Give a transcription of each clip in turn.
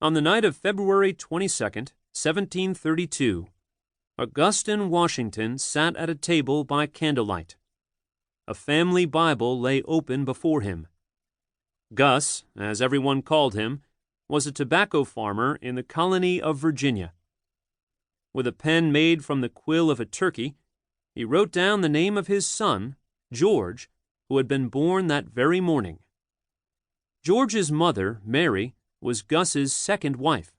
On the night of February 22nd, 1732, Augustine Washington sat at a table by candlelight. A family Bible lay open before him. Gus, as everyone called him, was a tobacco farmer in the colony of Virginia. With a pen made from the quill of a turkey, he wrote down the name of his son, George, who had been born that very morning. George's mother, Mary, was Gus's second wife.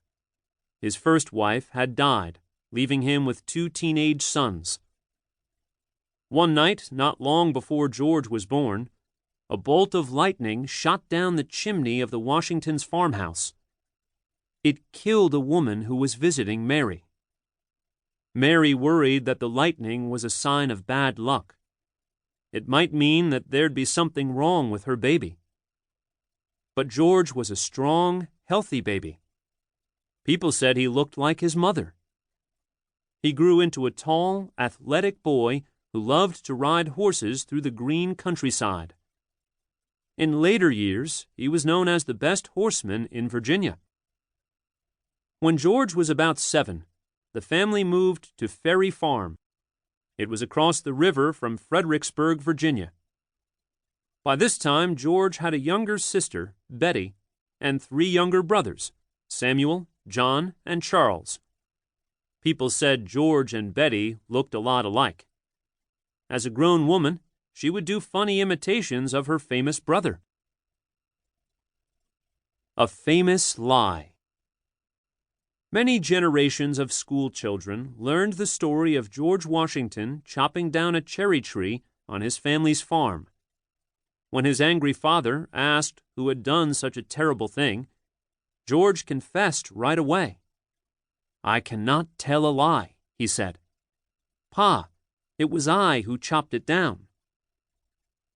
His first wife had died, leaving him with 2 teenage sons. One night, not long before George was born, a bolt of lightning shot down the chimney of the Washingtons' farmhouse. It killed a woman who was visiting Mary. Mary worried that the lightning was a sign of bad luck. It might mean that there'd be something wrong with her baby. But George was a strong, healthy baby. People said he looked like his mother. He grew into a tall, athletic boy who loved to ride horses through the green countryside. In later years, he was known as the best horseman in Virginia. When George was about 7, the family moved to Ferry Farm. It was across the river from Fredericksburg, Virginia. By this time, George had a younger sister, Betty, and 3 younger brothers, Samuel, John, and Charles. People said George and Betty looked a lot alike. As a grown woman, she would do funny imitations of her famous brother. A famous lie. Many generations of school children learned the story of George Washington chopping down a cherry tree on his family's farm. When his angry father asked who had done such a terrible thing, George confessed right away. "I cannot tell a lie," he said. "Pa, it was I who chopped it down."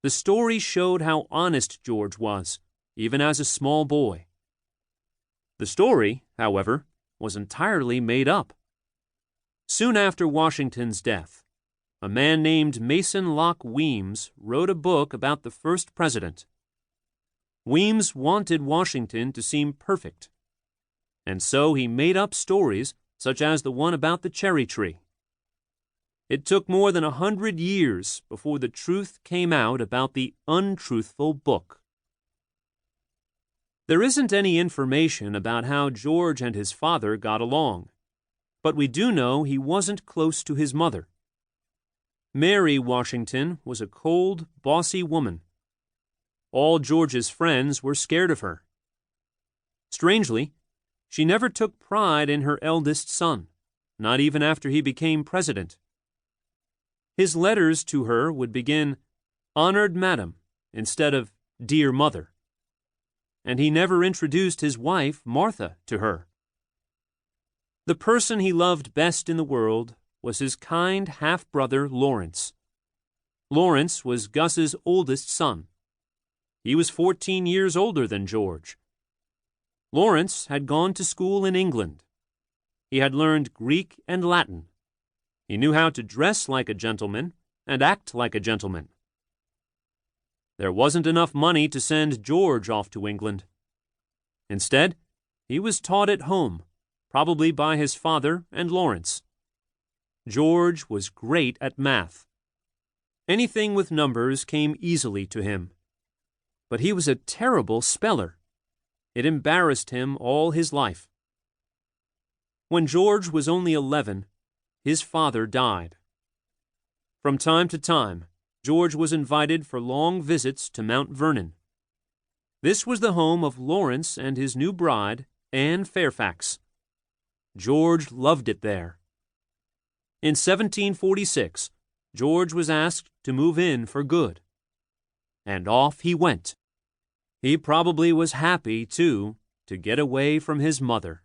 The story showed how honest George was, even as a small boy. The story, however, was entirely made up. Soon after Washington's death, a man named Mason Locke Weems wrote a book about the first president. Weems wanted Washington to seem perfect, and so he made up stories such as the one about the cherry tree. It took more than 100 years before the truth came out about the untruthful book. There isn't any information about how George and his father got along, but we do know he wasn't close to his mother. Mary Washington was a cold, bossy woman. All George's friends were scared of her. Strangely, she never took pride in her eldest son, not even after he became president. His letters to her would begin, "Honored Madam," instead of "Dear Mother." And he never introduced his wife, Martha, to her. The person he loved best in the world was his kind half-brother, Lawrence. Lawrence was Gus's oldest son. He was 14 years older than George. Lawrence had gone to school in England. He had learned Greek and Latin. He knew how to dress like a gentleman and act like a gentleman. There wasn't enough money to send George off to England. Instead, he was taught at home, probably by his father and Lawrence. George was great at math. Anything with numbers came easily to him. But he was a terrible speller. It embarrassed him all his life. When George was only 11, his father died. From time to time, George was invited for long visits to Mount Vernon. This was the home of Lawrence and his new bride, Anne Fairfax. George loved it there. In 1746, George was asked to move in for good. And off he went. He probably was happy, too, to get away from his mother.